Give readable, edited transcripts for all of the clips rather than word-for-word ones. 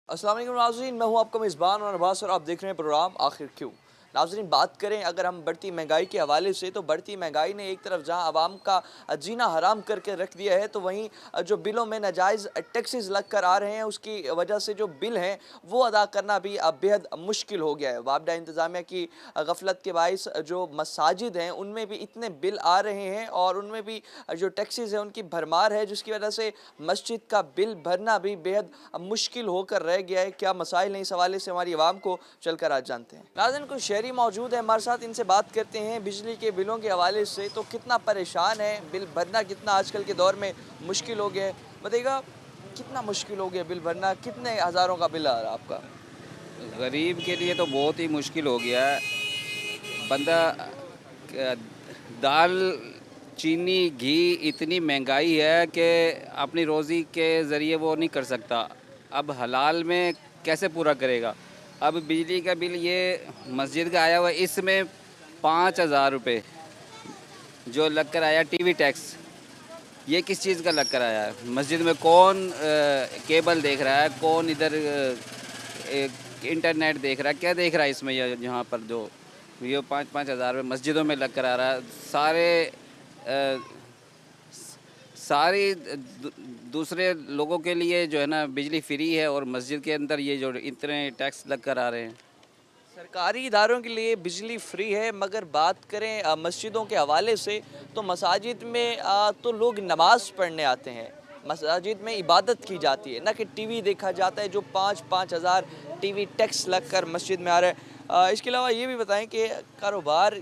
अस्सलाम वालेकुम नाज़रीन, मैं हूं आपका मेज़बान और अब्बास और आप देख रहे हैं प्रोग्राम आखिर क्यों। नाज़रीन, बात करें अगर हम बढ़ती महंगाई के हवाले से, तो बढ़ती महंगाई ने एक तरफ जहां आवाम का जीना हराम करके रख दिया है, तो वहीं जो बिलों में नाजायज़ टैक्सेस लग कर आ रहे हैं, उसकी वजह से जो बिल हैं वो अदा करना भी अब बेहद मुश्किल हो गया है। वापडा इंतज़ामिया की गफलत के बाइस जो मसाजिद हैं उनमें भी इतने बिल आ रहे हैं और उनमें भी जो टैक्सेस हैं उनकी भरमार है, जिसकी वजह से मस्जिद का बिल भरना भी बेहद मुश्किल होकर रह गया है। क्या मसाइल हैं, इस हवाले से हमारी आवाम को चलकर आज जानते हैं। नाज़रीन, कुछ शहरी मौजूद है हमारे साथ, इनसे बात करते हैं बिजली के बिलों के हवाले से। तो कितना परेशान है, बिल भरना कितना आजकल के दौर में मुश्किल हो गया है, बताइएगा कितना मुश्किल हो गया बिल भरना, कितने हज़ारों का बिल आ रहा है आपका? गरीब के लिए तो बहुत ही मुश्किल हो गया है। बंदा दाल, चीनी, घी इतनी महंगाई है कि अपनी रोज़ी के ज़रिए वो नहीं कर सकता। अब हलाल में कैसे पूरा करेगा? अब बिजली का बिल ये मस्जिद का आया हुआ है, इसमें 5,000 रुपये जो लग कर आया टीवी टैक्स। ये किस चीज़ का लग कर आया है? मस्जिद में कौन केबल देख रहा है, कौन इधर इंटरनेट देख रहा है, क्या देख रहा है इसमें? ये यहाँ पर जो ये 5,000 रुपये मस्जिदों में लग कर आ रहा है। अ, सारी दूसरे लोगों के लिए जो है ना बिजली फ्री है, और मस्जिद के अंदर ये जो इतने टैक्स लग कर आ रहे हैं। सरकारी इदारों के लिए बिजली फ्री है, मगर बात करें मस्जिदों के हवाले से, तो मसाजिद में तो लोग नमाज पढ़ने आते हैं, मसाजिद में इबादत की जाती है, ना कि टीवी देखा जाता है जो 5,000 टीवी टैक्स लग कर मस्जिद में आ रहा है। इसके अलावा ये भी बताएं कि कारोबार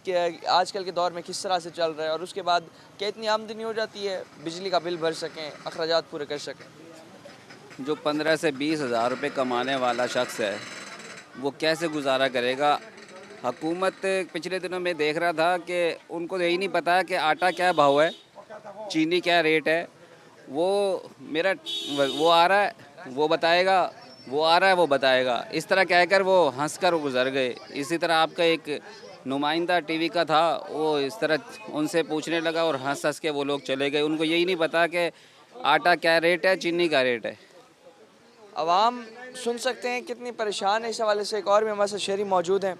आजकल के दौर में किस तरह से चल रहा है, और उसके बाद क्या इतनी आमदनी हो जाती है बिजली का बिल भर सकें, अखराजात पूरे कर सकें? जो 15 से 20,000 रुपये कमाने वाला शख्स है वो कैसे गुजारा करेगा? हुकूमत पिछले दिनों में देख रहा था कि उनको यही नहीं पता कि आटा क्या भाव है, चीनी क्या रेट है। वो मेरा वो आ रहा है वो बताएगा, वो आ रहा है वो बताएगा, इस तरह कहकर वो हंस कर गुजर गए। इसी तरह आपका एक नुमाइंदा टीवी का था, वो इस तरह उनसे पूछने लगा और हंस हंस के वो लोग चले गए। उनको यही नहीं पता कि आटा क्या रेट है, चीनी का रेट है। आवाम सुन सकते हैं कितनी परेशान है। इस हवाले से एक और भी हमारे साथ शहरी मौजूद हैं,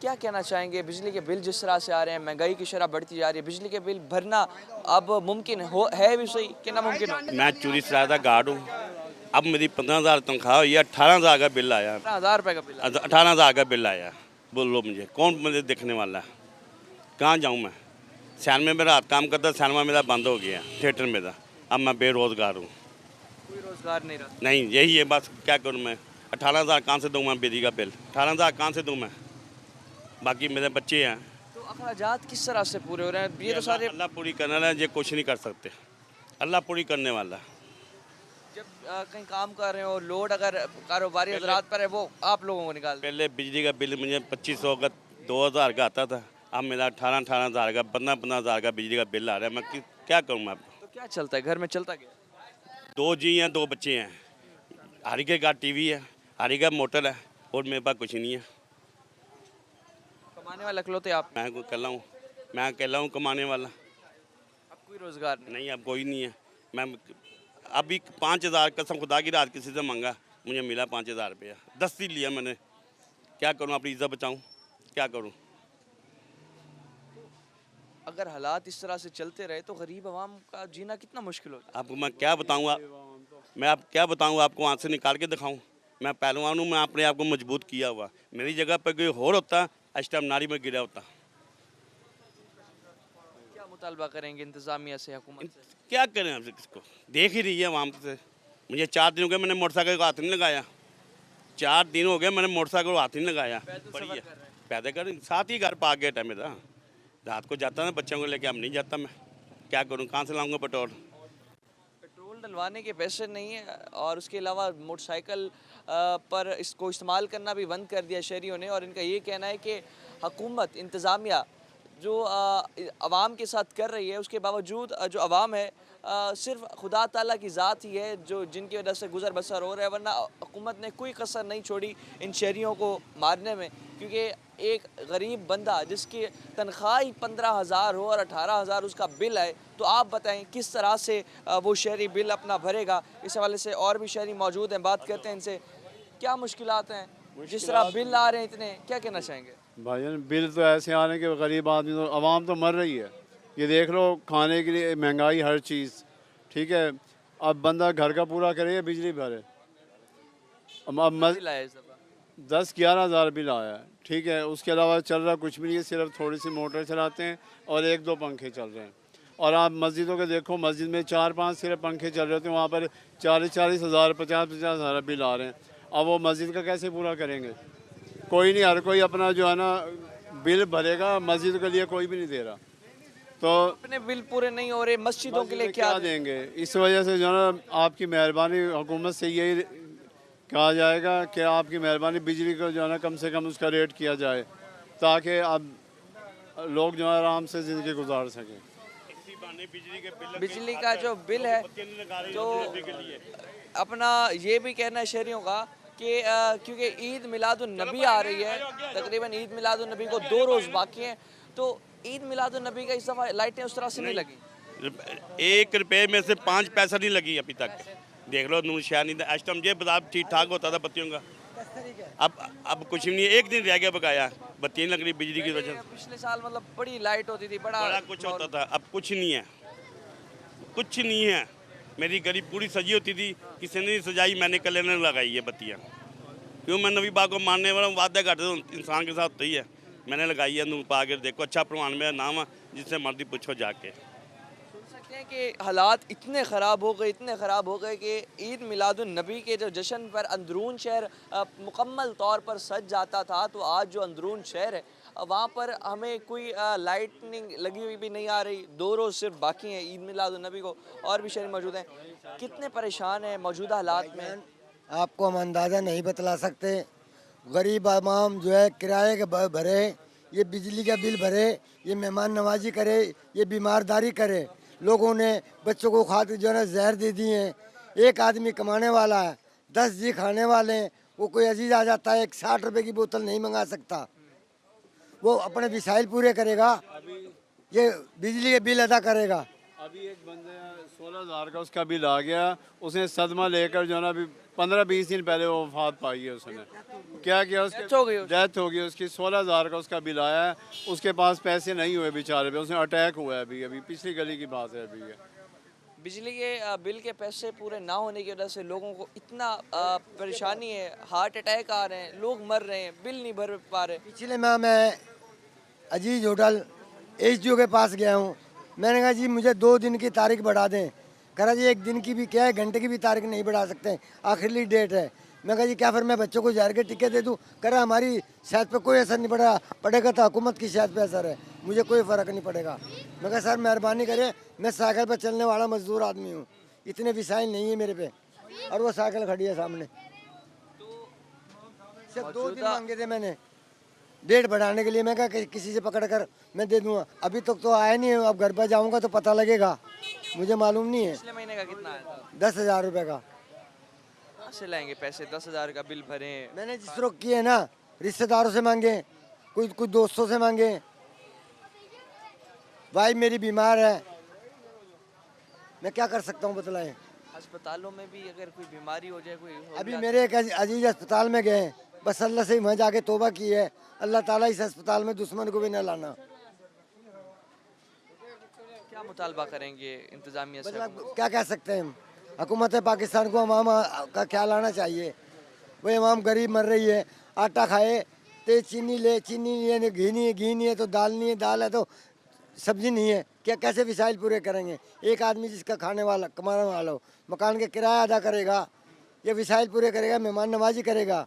क्या कहना चाहेंगे? बिजली के बिल जिस तरह से आ रहे हैं, महंगाई की शरह बढ़ती जा रही है, बिजली के बिल भरना अब मुमकिन हो है भी सही कि नामुमकिन हो? मैं चूरी सराय का गार्ड हूँ। अब मेरी 15,000 तनख्वाह हुई है, 18,000 का बिल आया। 18,000 रुपये का बिल आ 18,000 का बिल आया। बोलो मुझे कौन मुझे देखने वाला है? कहाँ जाऊँ मैं? सैनमा में रात काम करता, सैनमा मेरा बंद हो गया, थिएटर मेरा। अब मैं बेरोज़गार हूँ। कोई रोज़गार नहीं रहा। नहीं, यही है बस, क्या करूँ मैं? 18,000 कहाँ से दूँ मैं बिजली का बिल? 18,000 कहाँ से दूँ मैं? बाकी मेरे बच्चे हैं। तो अखराजात किस तरह से पूरे हो रहे हैं? ये तो सारे अल्लाह पूरी करने वाला है, ये कुछ नहीं कर सकते। अल्लाह पूरी करने वाला है। जब कहीं काम कर रहे हो, लोड अगर कारोबारी हजरात पर है, वो आप लोगों को निकाल पहले बिजली का बिल मुझे 2,500 का 2,000 का आता था। अब मेरा 18,000 का 15,000 का बिजली का बिल आ रहा है। मैं क्या करूँ मैं? तो क्या चलता है घर में, चलता क्या? 2 जी हैं, 2 बच्चे हैं। हरी के का टीवी है, हरी का मोटर है, और मेरे पास कुछ नहीं है। कमाने वाला इकलौते आप, मैं अकेला हूँ कमाने वाला। अब कोई रोज़गार नहीं। नहीं, अब कोई नहीं है। मैं अभी 5,000 कसम खुदा की रात किसी से मांगा, मुझे मिला 5,000 रुपया। 10 ही लिया मैंने। क्या करूँ? अपनी इज्जत बचाऊँ? क्या करूँ? अगर हालात इस तरह से चलते रहे तो गरीब आवाम का जीना कितना मुश्किल हो जाए। आपको मैं क्या बताऊँ? मैं आप क्या बताऊँ आपको? आँख से निकाल के दिखाऊँ? मैं पहलवान हूँ, मैं अपने आप को मजबूत किया हुआ। मेरी जगह पर कोई और होता, इस टाइम नाली में गिरा होता। क्या मुतालबा करेंगे इंतज़ामिया से, हुकूमत से? क्या करें आप इसको? देख ही रही है आवाम से। मुझे 4 दिन हो गए, मैंने मोटरसाइकिल को हाथ नहीं लगाया। 4 दिन हो गए, मैंने मोटरसाइकिल को हाथ नहीं लगाया। पैदल बढ़िया सफ़र कर रहे हैं। पैदल कर, साथ ही घर पार्क गेट है मेरा। रात को जाता ना बच्चों को लेके, अब नहीं जाता मैं। क्या करूँ? कहाँ से लाऊंगा पेट्रोल? पेट्रोल डलवाने के पैसे नहीं है, और उसके अलावा मोटरसाइकिल पर इसको इस्तेमाल करना भी बंद कर दिया शहरियों ने। और इनका ये कहना है कि हुकूमत, इंतज़ामिया जो अवाम के साथ कर रही है, उसके बावजूद जो अवाम है सिर्फ खुदा ताला की ज़ात ही है जो जिनकी वजह से गुज़र बसर हो रहा है, वरना हुकूमत ने कोई कसर नहीं छोड़ी इन शहरियों को मारने में। क्योंकि एक गरीब बंदा जिसकी तनख्वाह ही 15,000 हो और 18,000 उसका बिल है, तो आप बताएं किस तरह से वो शहरी बिल अपना भरेगा। इस हवाले से और भी शहरी मौजूद हैं, बात करते हैं इनसे। क्या मुश्किलात हैं जिस तरह बिल आ रहे हैं इतने, क्या कहना चाहेंगे? भाईजान बिल तो ऐसे आ रहे हैं कि गरीब आदमी तो आवाम तो मर रही है। ये देख लो खाने के लिए महंगाई हर चीज़, ठीक है। अब बंदा घर का पूरा करे या बिजली भरे। अब बिल आया इस दफ़ा 10-11 हज़ार बिल आया है, ठीक है। उसके अलावा चल रहा कुछ भी नहीं है, सिर्फ थोड़ी सी मोटर चलाते हैं और 1-2 पंखे चल रहे हैं। और आप मस्जिदों के देखो, मस्जिद में 4-5 सिर्फ पंखे चल रहे होते हैं, वहाँ पर 40-40 हज़ार 50-50 हज़ार बिल आ रहे हैं। अब वो मस्जिद का कैसे पूरा करेंगे? कोई नहीं, हर कोई अपना जो है ना बिल भरेगा, मस्जिद के लिए कोई भी नहीं दे रहा। तो अपने बिल पूरे नहीं हो रहे, मस्जिदों के लिए मस्जिद क्या देंगे? इस वजह से जो है ना आपकी मेहरबानी, हुकूमत से यही कहा जाएगा कि आपकी मेहरबानी बिजली को जो है ना कम से कम उसका रेट किया जाए, ताकि अब लोग जो है आराम से ज़िंदगी गुजार सकें। बिजली का जो बिल है, तो अपना ये भी कहना है शहरियों का कि क्योंकि ईद मिलादुन नबी आ रही है, तकरीबन ईद मिलादुन नबी को 2 रोज़ बाकी हैं, तो ईद मिलादुन नबी का इस दफ़ा लाइटें उस तरह से नहीं लगी। 1 रुपये में से 5 पैसा नहीं लगी अभी तक। देख लो नूर शाह नहीं, आज तो ये बता ठीक ठाक होता था बत्तियों का। अब कुछ भी नहीं, एक दिन रह गया बकाया, बत्ती नहीं लग रही बिजली की वजह से। पिछले साल मतलब बड़ी लाइट होती थी, बड़ा कुछ होता था, अब कुछ नहीं है, कुछ नहीं है। मेरी गरीब पूरी सजी होती थी, किसी ने नहीं सजाई, मैंने कल ने लगाई है बत्तियाँ। क्यों? मैं नबी पाक को मानने वाला हूँ, वादा करते तो इंसान के साथ होता ही है। मैंने लगाई है नूर पाक, देखो अच्छा प्रमाण मेरा नाम है, जिससे मर्जी पूछो जाके। सकते हैं कि हालात इतने ख़राब हो गए, इतने ख़राब हो गए कि ईद मिलादुन नबी के जो जश्न पर अंदरून शहर मुकम्मल तौर पर सज जाता था, तो आज जो अंदरून शहर है वहाँ पर हमें कोई लाइटनिंग लगी हुई भी नहीं आ रही। 2 रोज़ सिर्फ बाकी हैं ईद मिलादुन नबी को। और भी शहरी मौजूद हैं, कितने परेशान हैं मौजूदा हालात में। आपको हम अंदाज़ा नहीं बतला सकते। गरीब आवाम जो है किराए के भरे, ये बिजली का बिल भरे, ये मेहमान नवाजी करे, ये बीमारदारी करे। लोगों ने बच्चों को खातिर जो है ना जहर दे दिए हैं। एक आदमी कमाने वाला है, 10 जी खाने वाले हैं, वो कोई अजीज आ जाता है, एक 60 रुपए की बोतल नहीं मंगा सकता। वो अपने विसाइल पूरे करेगा, ये बिजली के बिल अदा करेगा। अभी एक बंदे 16,000 का उसका बिल आ गया, उसने सदमा लेकर जो है ना अभी 15-20 दिन पहले वो वफात पाई है। उसने क्या किया, उसकी डेथ हो गई उसकी। 16,000 का उसका बिल आया है, उसके पास पैसे नहीं हुए बेचारे पे, उसने अटैक हुआ है अभी पिछली गली की बात है अभी ये। बिजली के बिल के पैसे पूरे ना होने की वजह से लोगों को इतना परेशानी है, हार्ट अटैक आ रहे हैं, लोग मर रहे हैं, बिल नहीं भर पा रहे। पिछले माह मैं अजीज होटल HDO के पास गया हूँ। मैंने कहा जी मुझे 2 दिन की तारीख बढ़ा दें। कह रहा जी 1 दिन की भी क्या है, घंटे की भी तारीख नहीं बढ़ा सकते, आखिरी डेट है। मैं कहा जी क्या फिर मैं बच्चों को जहर के टिक्के दे दूँ? कह रहा हमारी सेहत पे कोई असर नहीं पड़ेगा तो हुकूमत की सेहत पे असर है, मुझे कोई फ़र्क नहीं पड़ेगा। मैं कहा सर मेहरबानी करें, मैं साइकिल पर चलने वाला मजदूर आदमी हूँ, इतने विसाइल नहीं है मेरे पे। और वो साइकिल खड़ी है सामने। सिर्फ 2 दिन मांगे थे मैंने डेट बढ़ाने के लिए। मैं कहा किसी से पकड़ कर मैं दे दूंगा, अभी तक तो आया नहीं है। अब घर पर जाऊंगा तो पता लगेगा, मुझे मालूम नहीं है। पिछले महीने का कितना आया था? 10,000 रुपये का। कहाँ से लाएंगे पैसे? 10,000 का बिल भरे। मैंने जिस तरह किए ना, रिश्तेदारों से मांगे, कुछ दोस्तों से मांगे। भाई मेरी बीमार है, मैं क्या कर सकता हूँ बतलाएं। अस्पतालों में भी अगर कोई बीमारी हो जाए, कोई हो अभी जाए- मेरे एक अजीज अस्पताल में गए, बस अल्लाह से वहाँ जाके तौबा की है, अल्लाह ताला इस अस्पताल में दुश्मन को भी न लाना। क्या मुतालबा करेंगे इंतजामिया से? मतलब क्या कह सकते हैं हम, हुकूमत पाकिस्तान को अवाम का ख्याल आना चाहिए। वही अवाम गरीब मर रही है, आटा खाए तो चीनी ले, चीनी नहीं है, घी नहीं है तो दाल नहीं है, दाल है तो सब्जी नहीं है, क्या कैसे विसाइल पूरे करेंगे? एक आदमी जिसका खाने वाला कमाने वाला हो, मकान के किराया अदा करेगा, ये विसाइल पूरे करेगा, मेहमान नवाजी करेगा।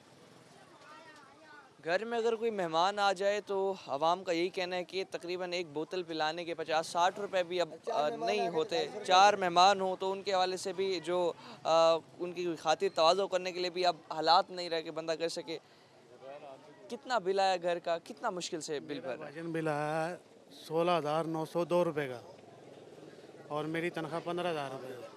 घर में अगर कोई मेहमान आ जाए तो आवाम का यही कहना है कि तकरीबन एक बोतल पिलाने के 50-60 रुपए भी अब नहीं होते। 4 मेहमान हो तो उनके हवाले से भी जो उनकी खातिर तवाज़ो करने के लिए भी अब हालात नहीं रहे कि बंदा कर सके। कितना बिल आया घर का, कितना मुश्किल से बिल भर रहा है? भाईजान बिल आया 16,902 रुपये का और मेरी तनख्वाह 15,000 रुपये का।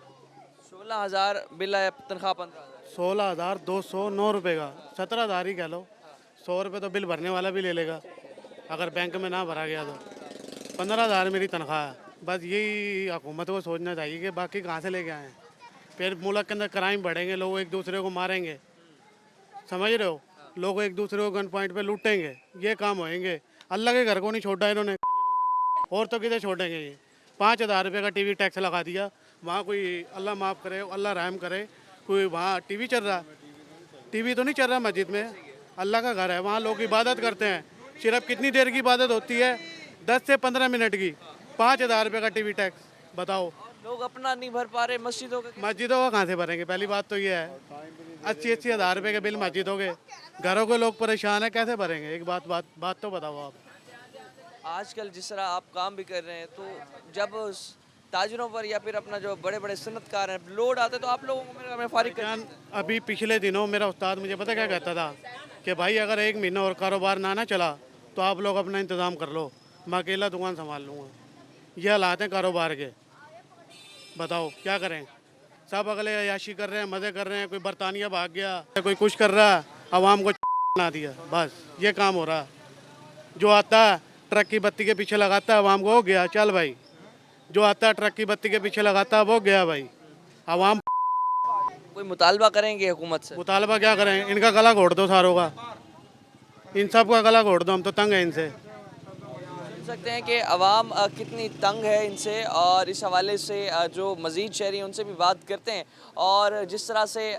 16,000 बिल है, तनख्वाह 15,000। 16,209 रुपये का, 17,000 ही कह लो। 100 रुपये तो बिल भरने वाला भी ले लेगा अगर बैंक में ना भरा गया तो। 15,000 मेरी तनख्वाह है। बस यही हुकूमत को सोचना चाहिए कि बाकी कहाँ से लेके आए। फिर मुल्क के अंदर क्राइम बढ़ेंगे, लोग एक दूसरे को मारेंगे, समझ रहे हो, लोग एक दूसरे को गन पॉइंट पे लूटेंगे, ये काम होएंगे। अल्लाह के घर को नहीं छोड़ा इन्होंने, और तो किधर छोड़ेंगे ये। 5,000 रुपये का टीवी टैक्स लगा दिया, वहाँ कोई अल्लाह माफ़ करे, अल्लाह रहम करे, कोई वहाँ टीवी चल रहा, टीवी तो नहीं चल रहा मस्जिद में। अल्लाह का घर है, वहाँ लोग इबादत करते हैं। सिर्फ कितनी देर की इबादत होती है? 10 से 15 मिनट की। 5,000 रुपये का टीवी टैक्स, बताओ। लोग अपना नहीं भर पा रहे, मस्जिदों का मस्जिदों का कहाँ से भरेंगे? पहली बात तो ये है, 80-80 हज़ार रुपये के बिल मस्जिदों के, घरों के लोग परेशान है, कैसे भरेंगे? एक बात तो बताओ आप। आजकल जिस तरह आप काम भी कर रहे हैं, तो जब ताजरों पर या फिर अपना जो बड़े बड़े सन्नतकार हैं लोड आते, तो आप लोगों को मेरे में फारिग कर। जान, अभी पिछले दिनों मेरा उस्ताद मुझे पता क्या कहता था कि भाई अगर 1 महीना और कारोबार ना चला तो आप लोग अपना इंतज़ाम कर लो, मैं अकेला दुकान संभाल लूँगा। ये हालात हैं कारोबार के, बताओ क्या करें। सब अगले अयाशी कर रहे हैं, मज़े कर रहे हैं, कोई बरतानिया भाग गया, कोई कुछ कर रहा है, आवाम को बना दिया, बस ये काम हो रहा। जो आता है ट्रक की बत्ती के पीछे लगाता है, आवाम को हो गया चल भाई। जो आता है ट्रक की बत्ती के पीछे लगाता है, वो गया भाई। आवाम कोई मुतालबा करेंगे हुकूमत से? मुतालबा क्या करें, इनका गला घोट दो सारों का, इन सब का गला घोट दो, हम तो तंग हैं इनसे। सुन सकते हैं कि अवाम कितनी तंग है इनसे, और इस हवाले से जो मज़ीद शहरी हैं उनसे भी बात करते हैं। और जिस तरह से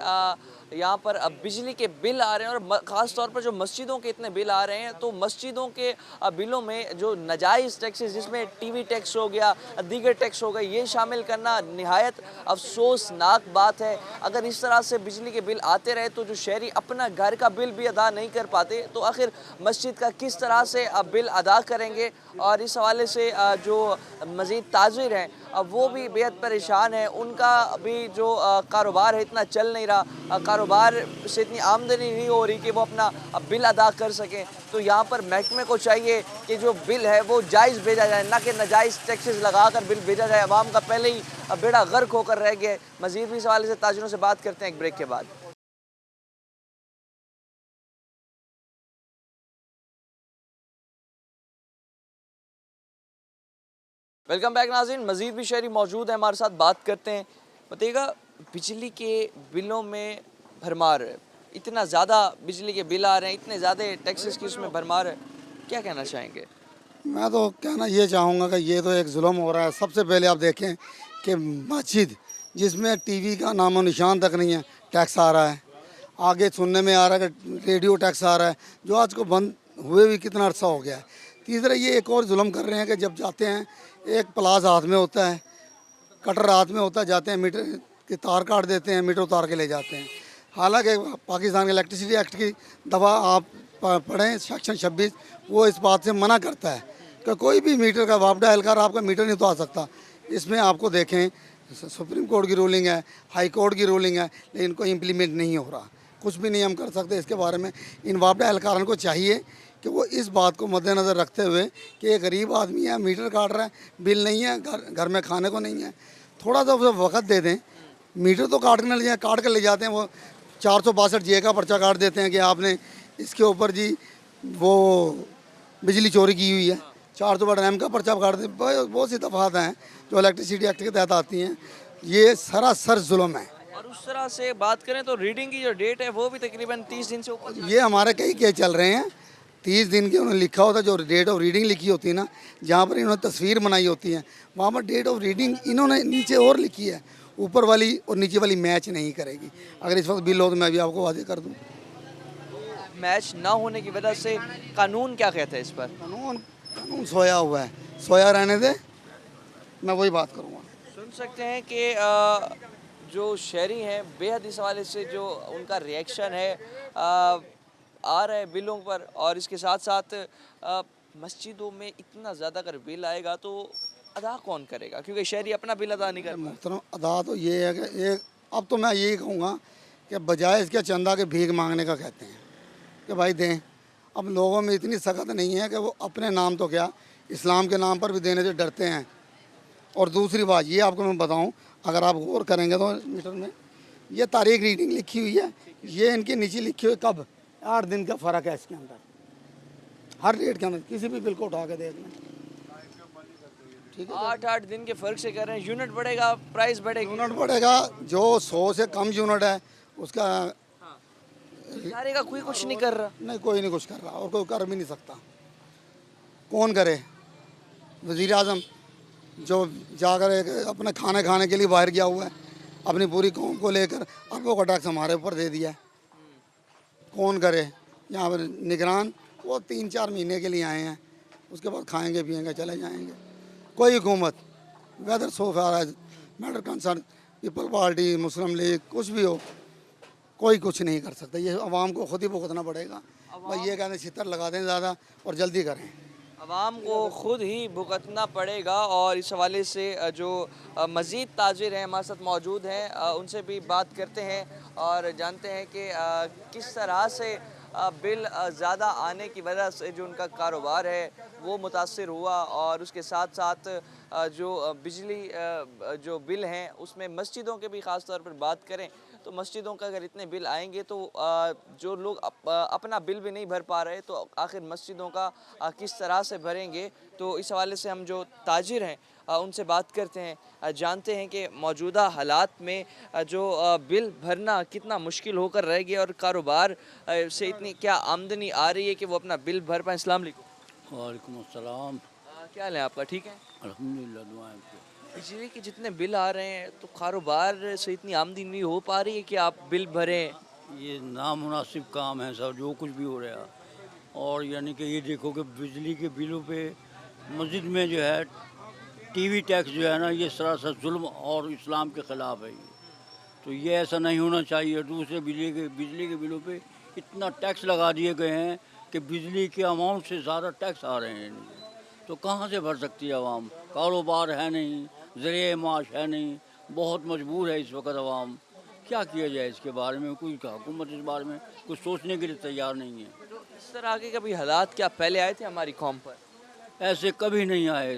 यहाँ पर अब बिजली के बिल आ रहे हैं, और ख़ास तौर पर जो मस्जिदों के इतने बिल आ रहे हैं, तो मस्जिदों के बिलों में जो नाजायज़ टैक्सेस, जिसमें टीवी टैक्स हो गया, दीगर टैक्स हो गए, ये शामिल करना नहायत अफसोसनाक बात है। अगर इस तरह से बिजली के बिल आते रहे तो जो शहरी अपना घर का बिल भी अदा नहीं कर पाते, तो आखिर मस्जिद का किस तरह से बिल अदा करेंगे। और इस हवाले से जो मज़ीद ताजिर हैं वो भी बेहद परेशान हैं, उनका भी जो कारोबार है इतना चल नहीं रहा, कारोबार से इतनी आमदनी नहीं हो रही कि वो अपना बिल अदा कर सकें। तो यहाँ पर महकमे को चाहिए कि जो बिल है वो जायज़ भेजा जाए, ना कि नाजायज़ टैक्सेस लगा कर बिल भेजा जाए। आवाम का पहले ही बेड़ा गर्क होकर रह गया है। मज़ीद भी इस हवाले से ताजिरों से बात करते हैं एक ब्रेक के बाद। वेलकम बैक नाज़रीन, मज़ीद भी शहरी मौजूद है हमारे साथ, बात करते हैं। बताइएगा, बिजली के बिलों में भरमार है, इतना ज़्यादा बिजली के बिल आ रहे हैं, इतने ज़्यादा टैक्सेस की उसमें भरमार है, क्या कहना चाहेंगे? मैं तो कहना ये चाहूँगा कि ये तो एक जुल्म हो रहा है। सबसे पहले आप देखें कि मस्जिद जिसमें टीवी का नामो निशान तक नहीं है, टैक्स आ रहा है। आगे सुनने में आ रहा है कि रेडियो टैक्स आ रहा है, जो आज को बंद हुए भी कितना अर्सा हो गया है। तीसरा ये एक और जुल्म कर रहे हैं कि जब जाते हैं एक प्लास हाथ में होता है, कटर हाथ में होता है, जाते हैं मीटर के तार काट देते हैं, मीटर उतार के ले जाते हैं। हालांकि पाकिस्तान के इलेक्ट्रिसिटी एक्ट की दफ़ा आप पढ़ें सेक्शन 26, वो इस बात से मना करता है कि कोई भी मीटर का वापडा एहलकार आपका मीटर नहीं उतार सकता। इसमें आपको देखें सुप्रीम कोर्ट की रूलिंग है, हाई कोर्ट की रूलिंग है, लेकिन कोई इम्प्लीमेंट नहीं हो रहा। कुछ भी नहीं हम कर सकते इसके बारे में। इन वापडा एहलकारों को चाहिए कि वो इस बात को मद्देनज़र रखते हुए कि एक गरीब आदमी है, मीटर काट रहा है, बिल नहीं है, घर में खाने को नहीं है, थोड़ा सा उसे वक्त दे दें। मीटर तो काटने ले जाए, काट कर ले जाते हैं, वो 462 जे का पर्चा काट देते हैं कि आपने इसके ऊपर जी वो बिजली चोरी की हुई है। 462 एम का पर्चा काट दे। बहुत सी दफ़ात हैं जो इलेक्ट्रिसिटी एक्ट के तहत आती हैं। ये सरासर जुल्म है। और उस तरह से बात करें तो रीडिंग की जो डेट है वो भी तकरीबन 30 दिन से ऊपर। ये हमारे कई केस चल रहे हैं, 30 दिन के उन्होंने लिखा होता है, जो डेट ऑफ रीडिंग लिखी होती है ना, जहाँ पर इन्होंने तस्वीर बनाई होती है, वहाँ पर डेट ऑफ रीडिंग इन्होंने नीचे और लिखी है, ऊपर वाली और नीचे वाली मैच नहीं करेगी। अगर इस वक्त बिल हो तो मैं भी आपको वादे कर दूँ। मैच ना होने की वजह से कानून क्या कहता है इस पर? कानून सोया हुआ है, सोया रहने दे, मैं वही बात करूँगा। सुन सकते हैं कि जो शहरी हैं बेहद इस हवाले से जो उनका रिएक्शन है आ रहा है बिलों पर, और इसके साथ साथ मस्जिदों में इतना ज़्यादा अगर बिल आएगा तो अदा कौन करेगा, क्योंकि शहरी अपना बिल अदा नहीं कर। मुहतरम, अदा तो ये है कि एक अब तो मैं यही कहूँगा कि बजाय इसके चंदा के भीख मांगने का कहते हैं कि भाई दें। अब लोगों में इतनी सख्त नहीं है कि वो अपने नाम तो क्या इस्लाम के नाम पर भी देने से डरते हैं। और दूसरी बात ये आपको मैं बताऊं, अगर आप गौर करेंगे तो मीटर में ये तारीख रीडिंग लिखी हुई है, ये इनकी नीचे लिखी हुई कब 8 दिन का फ़र्क है इसके अंदर, हर रेट के अंदर किसी भी बिल को उठा के देख लें। ठीक है, 8-8 दिन के फर्क से कर रहे हैं, यूनिट बढ़ेगा प्राइस बढ़ेगी। यूनिट बढ़ेगा, जो 100 से कम यूनिट है उसका सारे का कोई कुछ नहीं कर रहा। नहीं, कोई नहीं कुछ कर रहा और कोई कर भी नहीं सकता। कौन करे? वज़ीर आज़म जो जाकर एक अपने खाने खाने के लिए बाहर गया हुआ है, अपनी पूरी कौम को लेकर अरबों का टैक्स हमारे ऊपर दे दिया है। कौन करे? यहाँ पर निगरान वो 3-4 महीने के लिए आए हैं, उसके बाद खाएंगे पिएंगे चले जाएंगे। कोई हुकूमत वेदर सो फार मैटर कंसर्न पीपल पार्टी, मुस्लिम लीग, कुछ भी हो, कोई कुछ नहीं कर सकता। ये आवाम को खुद ही भुगतना पड़ेगा। भाई ये कहते छितर लगा दें ज़्यादा और जल्दी करें। आवाम को खुद ही भुगतना पड़ेगा। और इस हवाले से जो मज़ीद ताजिर हैं हमारे साथ मौजूद हैं, उनसे भी बात करते हैं और जानते हैं कि किस तरह से बिल ज़्यादा आने की वजह से जो उनका कारोबार है वो मुतासिर हुआ। और उसके साथ साथ जो बिजली जो बिल हैं उसमें मस्जिदों के भी ख़ास तौर पर बात करें तो मस्जिदों का अगर इतने बिल आएंगे तो जो लोग अपना बिल भी नहीं भर पा रहे तो आखिर मस्जिदों का किस तरह से भरेंगे। तो इस हवाले से हम जो ताजिर हैं उनसे बात करते हैं, जानते हैं कि मौजूदा हालात में जो बिल भरना कितना मुश्किल होकर रह गया और कारोबार से इतनी क्या आमदनी आ रही है कि वो अपना बिल भर पाएँ। अस्सलाम वालेकुम। वालेकुम अस्सलाम। क्या हाल है आपका? ठीक है। अल्हम्दुलिल्लाह, दुआएं आपकी। बिजली के जितने बिल आ रहे हैं तो कारोबार से इतनी आमदनी नहीं हो पा रही है कि आप बिल भरें। ये नामुनासिब काम है सर, जो कुछ भी हो रहा है। और यानी कि ये देखो कि बिजली के बिलों पे मस्जिद में जो है टीवी टैक्स जो है ना, ये सरासर जुल्म और इस्लाम के ख़िलाफ़ है। तो ये ऐसा नहीं होना चाहिए। दूसरे बिजली के बिलों पे इतना टैक्स लगा दिए गए हैं कि बिजली के अमाउंट से ज़्यादा टैक्स आ रहे हैं। तो कहाँ से भर सकती है आवाम? कारोबार है नहीं, ज़रिए माश है नहीं, बहुत मजबूर है इस वक्त आवाम। क्या किया जाए इसके बारे में? कोई हुकूमत इस बारे में कुछ सोचने के लिए तैयार नहीं है। इस तरह के कभी हालात क्या पहले आए थे हमारी कौम पर? ऐसे कभी नहीं आए,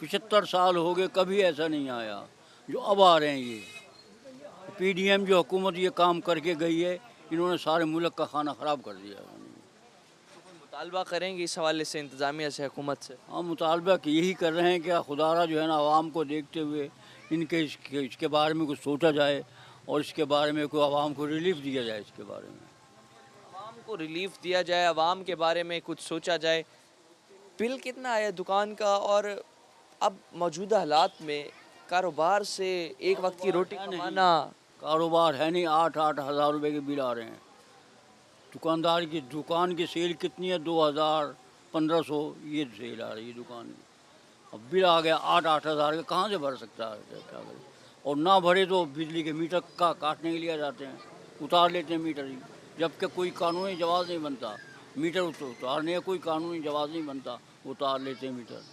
75 साल हो गए, कभी ऐसा नहीं आया जो अब आ रहे हैं। ये पीडीएम जो हुकूमत ये काम करके गई है, इन्होंने सारे मुल्क का खाना ख़राब कर दिया। मुतालबा करेंगे इस हवाले से इंतज़ामिया से, हुकूमत से? हम मुतालबा यही कर रहे हैं कि खुदारा जो है ना, आवाम को देखते हुए इनके इसके बारे में कुछ सोचा जाए और इसके बारे में कोई आवाम को रिलीफ दिया जाए। इसके बारे में आवाम को रिलीफ दिया जाए, आवाम के बारे में कुछ सोचा जाए। बिल कितना आया दुकान का और अब मौजूदा हालात में कारोबार से एक वक्त की रोटी कमाना? कारोबार है नहीं, 8-8 हज़ार रुपये के बिल आ रहे हैं। दुकानदार की दुकान की सेल कितनी है? 2000-1500 ये सेल आ रही है दुकान की। अब बिल आ गया 8-8 हज़ार का, कहाँ से भर सकता है? क्या करें? और ना भरे तो बिजली के मीटर का काटने के लिए आ जाते हैं, उतार लेते हैं मीटर ही, जबकि कोई कानूनी जवाब नहीं बनता। मीटर उतारने का कोई कानूनी जवाब नहीं बनता, उतार लेते हैं मीटर।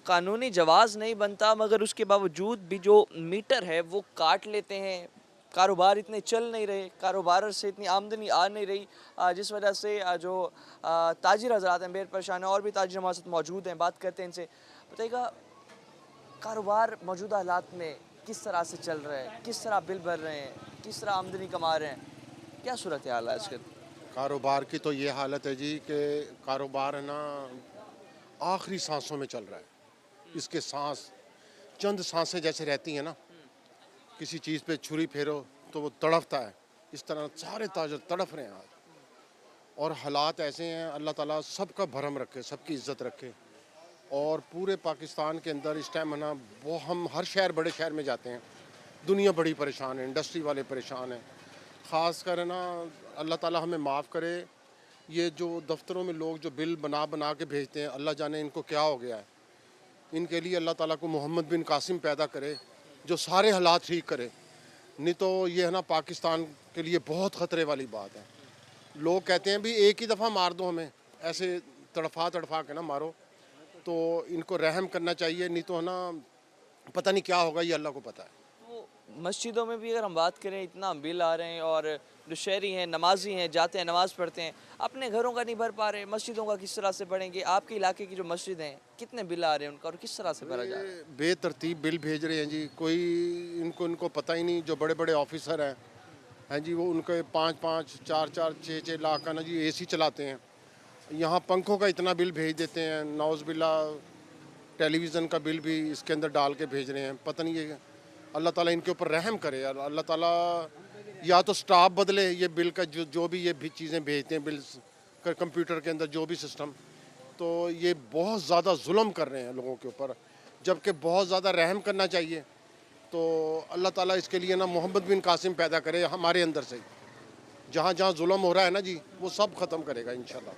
कानूनी जवाज़ नहीं बनता मगर उसके बावजूद भी जो मीटर है वो काट लेते हैं। कारोबार इतने चल नहीं रहे, कारोबार से इतनी आमदनी आ नहीं रही, जिस वजह से जो ताजिर हजरात हैं बेहद परेशान हैं। और भी ताजिर हमारे साथ मौजूद हैं, बात करते हैं इनसे। बताइएगा कारोबार मौजूदा हालात में किस तरह से चल रहा है, किस तरह बिल भर रहे हैं, किस तरह आमदनी कमा रहे हैं, क्या सूरत हाल है इसके? कारोबार की तो ये हालत है जी कि कारोबार है ना आखिरी सांसों में चल रहा है। इसके सांस चंद सांसें जैसे रहती हैं ना, किसी चीज़ पे छुरी फेरो तो वो तड़फता है, इस तरह सारे ताजर तड़फ रहे हैं आज। और हालात ऐसे हैं, अल्लाह ताला सबका भरम रखे, सबकी इज़्ज़त रखे। और पूरे पाकिस्तान के अंदर इस टाइम है ना, वो हम हर शहर, बड़े शहर में जाते हैं, दुनिया बड़ी परेशान है, इंडस्ट्री वाले परेशान हैं। ख़ास कर ना अल्लाह ताला हमें माफ़ करे, ये जो दफ्तरों में लोग जो बिल बना बना के भेजते हैं, अल्लाह जाने इनको क्या हो गया है। इनके लिए अल्लाह ताला को मोहम्मद बिन कासिम पैदा करे जो सारे हालात ठीक करे, नहीं तो ये है ना पाकिस्तान के लिए बहुत ख़तरे वाली बात है। लोग कहते हैं भी एक ही दफ़ा मार दो हमें, ऐसे तड़फा तड़फा के ना मारो। तो इनको रहम करना चाहिए, नहीं तो है ना पता नहीं क्या होगा, ये अल्लाह को पता है। तो मस्जिदों में भी अगर हम बात करें इतना बिल आ रहे हैं और जो शहरी हैं नमाजी हैं जाते हैं नमाज़ पढ़ते हैं अपने घरों का नहीं भर पा रहे मस्जिदों का किस तरह से भरेंगे आपके इलाके की जो मस्जिद हैं कितने बिल आ रहे हैं उनका और किस तरह से भरा जा रहा है? बेतरतीब बिल भेज रहे हैं जी, कोई इनको पता ही नहीं। जो बड़े बड़े ऑफिसर हैं जी, वो उनके 5-5, 4-4, 6-6 लाख का ना जी एसी चलाते हैं। यहाँ पंखों का इतना बिल भेज देते हैं, नौज बिल्ला टेलीविज़न का बिल भी इसके अंदर डाल के भेज रहे हैं। पता नहीं ये अल्लाह ताला इनके ऊपर रहम करे यार। अल्लाह ताला या तो स्टाफ बदले, ये बिल का जो भी ये भी चीज़ें भेजते हैं बिल कंप्यूटर के अंदर जो भी सिस्टम, तो ये बहुत ज़्यादा जुल्म कर रहे हैं लोगों के ऊपर, जबकि बहुत ज़्यादा रहम करना चाहिए। तो अल्लाह ताला इसके लिए ना मोहम्मद बिन कासिम पैदा करे हमारे अंदर से। जहाँ जहाँ जुल्म हो रहा है ना जी, वो सब ख़त्म करेगा इंशाल्लाह।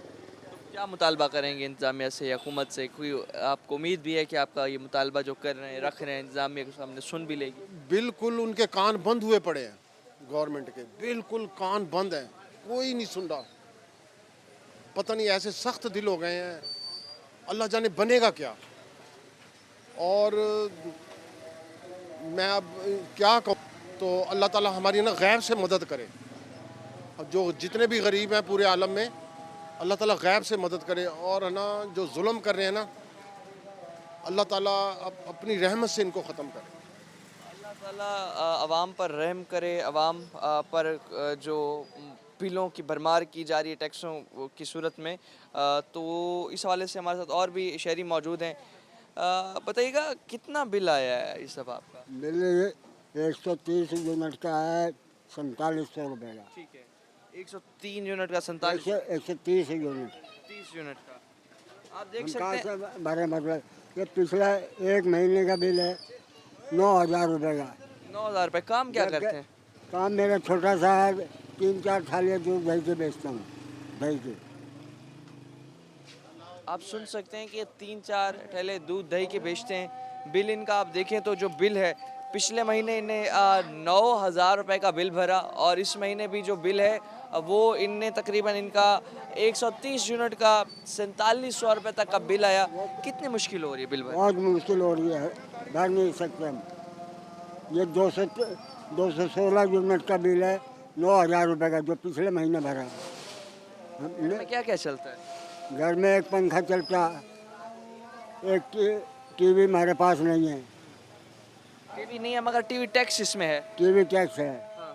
क्या मुतालबा करेंगे इंतज़ामिया से या हुकूमत से? कोई आपको उम्मीद भी है कि आपका ये मुतालबा जो कर रहे हैं रख रहे हैं इंतज़ामिया के सामने सुन भी लेगी? बिल्कुल उनके कान बंद हुए पड़े हैं गवर्नमेंट के, बिल्कुल कान बंद हैं, कोई नहीं सुन रहा। पता नहीं ऐसे सख्त दिल हो गए हैं, अल्लाह जाने बनेगा क्या। और मैं अब क्या कहूँ, तो अल्लाह ताला हमारी ना गैब से मदद करे। अब जो जितने भी गरीब हैं पूरे आलम में, अल्लाह ताला गैब से मदद करे। और है ना जो जुल्म कर रहे हैं ना, अल्लाह ताला अपनी रहमत से इनको ख़त्म करे। अल्लाह ताला अवाम पर रहम करे, अवाम पर जो बिलों की भरमार की जा रही है टैक्सों की सूरत में, तो इस हवाले से हमारे साथ और भी शहरी मौजूद हैं। बताइएगा कितना बिल आया है इस सब आपका? बिल 130 यूनिट का है, 4700 रुपये का। ठीक है, 103 यूनिट का 47 130 यूनिट 30 यूनिट का आप देख हम सकते कहाँ हैं। से भरे? मतलब ये पिछला 1 महीने का बिल है 9000 रुपये का। 9000 रुपये। काम क्या करते हैं? काम मेरा छोटा सा है, 3-4 थालियाँ दूध दही के बेचता हूँ, दही के। आप सुन सकते हैं कि 3-4 ठेले दूध दही के बेचते हैं। बिल इनका आप देखें तो जो बिल है पिछले महीने इन्हें 9000 रुपये का बिल भरा और इस महीने भी जो बिल है वो इनने तकरीबन इनका 130 यूनिट का 4700 रुपये तक का बिल आया। कितनी मुश्किल हो रही है बिल भरना? बहुत मुश्किल हो रही है, भर नहीं सकते हम। ये 216 यूनिट का बिल है 9000 रुपये का, जो पिछले महीने भरा। इसमें क्या क्या चलता है? घर में एक पंखा चलता, एक टीवी हमारे पास नहीं है। टीवी नहीं है मगर टीवी टैक्स इसमें है। टीवी टैक्स है हाँ।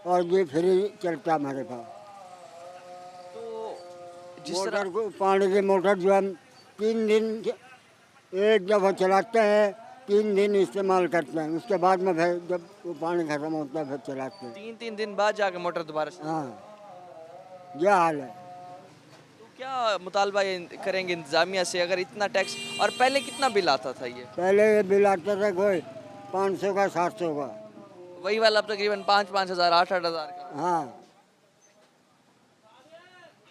और ये फ्री चलता हमारे पास। तो जिस तरह मोटर को, पानी की मोटर जो हम 3 दिन एक दफ़ा चलाते हैं, 3 दिन इस्तेमाल करते हैं, उसके बाद में फिर जब वो पानी खत्म होता है फिर चलाते हैं। 3-3 दिन बाद जाके मोटर दोबारा से। हाँ, यह हाल है। तो क्या मुतालबा ये करेंगे इंतज़ामिया से अगर इतना टैक्स? और पहले कितना बिल आता था ये? पहले ये बिल आता था कोई 500 का, 700 का। वही वाला अब तकरीबन 5-5 हज़ार 8-8 हज़ार का। हाँ,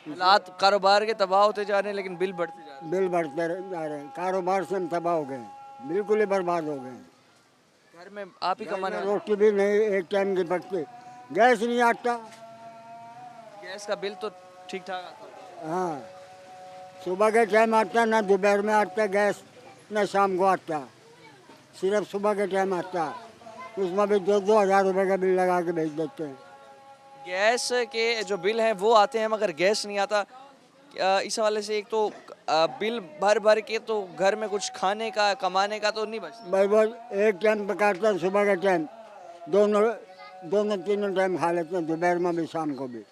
हालात कारोबार के तबाह होते जा रहे हैं लेकिन बिल बढ़ते जा रहे हैं। बिल बढ़ते जा रहे हैं। कारोबार से हम तबाह हो गए हैं, बिल्कुल ही बर्बाद हो गए हैं। घर में आप ही कमाने वाले। रोटी भी नहीं एक टाइम की पकती, गैस नहीं आता। गैस का बिल तो ठीक ठाक आता है। हाँ, सुबह के टाइम आता, ना दोपहर में आता गैस, ना शाम को आता, सिर्फ सुबह के टाइम आता। उसमें भी 2-2 हज़ार रुपये का बिल लगा के भेज देते हैं। गैस के जो बिल हैं वो आते हैं मगर गैस नहीं आता। इस हवाले से एक तो बिल भर भर के तो घर में कुछ खाने का कमाने का तो नहीं बचता। भाई वो एक टाइम पकाता सुबह के टाइम, दोनों तीनों टाइम खा लेते हैं, दोपहर में भी शाम को भी।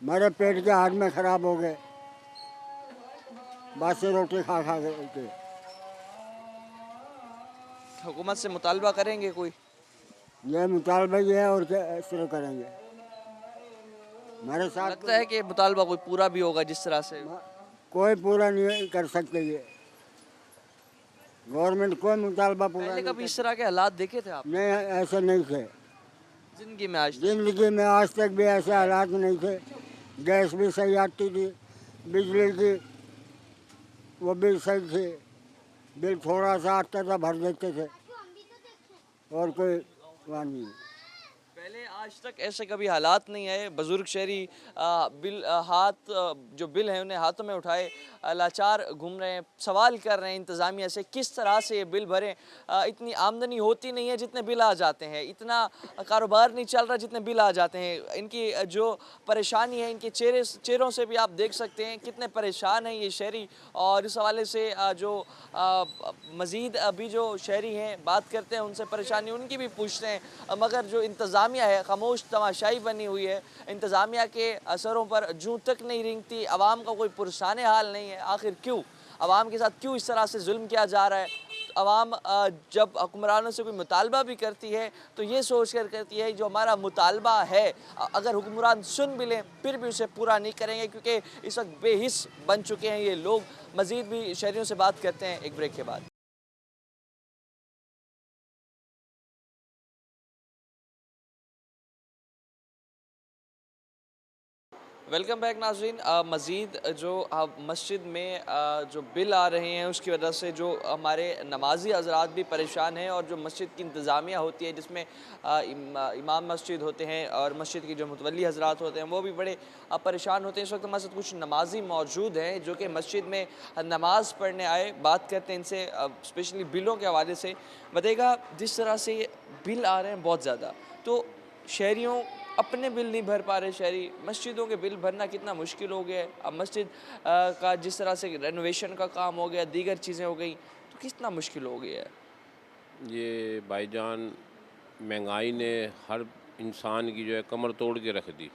मेरे पेट के हाथ में ख़राब हो गए बासी रोटी खा खा के। हुकूमत से मुतालबा करेंगे कोई? ये मुतालबा ये है और क्या शुरू करेंगे। मेरे साथ लगता है कि मुतालबा कोई पूरा भी होगा जिस तरह से। कोई पूरा नहीं कर सकते, ये गवर्नमेंट कोई मुतालबा पूरा पहले नहीं कभी इस तरह के हालात देखे थे आप नहीं, ऐसे नहीं थे जिंदगी में आज तक? जिंदगी में आज तक भी ऐसे हालात नहीं थे। गैस भी सही आती थी, बिजली की वो भी सही थी, बिल थोड़ा सा आता था भर देते थे और कोई वहाँ नहीं। पहले आज तक ऐसे कभी हालात नहीं आए, बुजुर्ग शहरी जो बिल है उन्हें हाथों में उठाए लाचार घूम रहे हैं, सवाल कर रहे हैं इंतज़ामिया से किस तरह से ये बिल भरें। इतनी आमदनी होती नहीं है जितने बिल आ जाते हैं, इतना कारोबार नहीं चल रहा जितने बिल आ जाते हैं। इनकी जो परेशानी है, इनके चेहरों से भी आप देख सकते हैं कितने परेशान हैं ये शहरी। और इस हवाले से मज़ीद अभी जो शहरी हैं बात करते हैं, उनसे परेशानी उनकी भी पूछते हैं, मगर जो इंतज़ामिया है खामोश तमाशाई बनी हुई है। इंतज़ामिया के असरों पर जूं तक नहीं रेंगती, आवाम का कोई पुरसाने हाल नहीं है। आखिर क्यों आवाम के साथ क्यों इस तरह से जुल्म किया जा रहा है? आवाम जब हुक्मरानों से कोई मुतालबा भी करती है तो ये सोच कर करती है जो हमारा मुतालबा है अगर हुक्मरान सुन भी लें फिर भी उसे पूरा नहीं करेंगे, क्योंकि इस वक्त बेहिस बन चुके हैं ये लोग। मज़ीद भी शहरियों से बात करते हैं एक ब्रेक के बाद। वेलकम बैक नाज़रीन। मज़ीद जो मस्जिद में जो बिल आ रहे हैं उसकी वजह से जो हमारे नमाजी हज़रात भी परेशान हैं, और जो मस्जिद की इंतज़ामिया होती है जिसमें इमाम मस्जिद होते हैं और मस्जिद की जो मुतवल्ली हज़रात होते हैं वो भी बड़े परेशान होते हैं। इस वक्त हमारे साथ कुछ नमाजी मौजूद हैं जो कि मस्जिद में नमाज़ पढ़ने आए। बात करते हैं इनसे स्पेशली बिलों के हवाले से। बताइएगा जिस तरह से बिल आ रहे हैं बहुत ज़्यादा, तो शहरियों अपने बिल नहीं भर पा रहे, शहरी मस्जिदों के बिल भरना कितना मुश्किल हो गया है। अब मस्जिद का जिस तरह से रेनोवेशन का काम हो गया, दीगर चीज़ें हो गई, तो कितना मुश्किल हो गया है। ये भाईजान महंगाई ने हर इंसान की जो है कमर तोड़ के रख दी।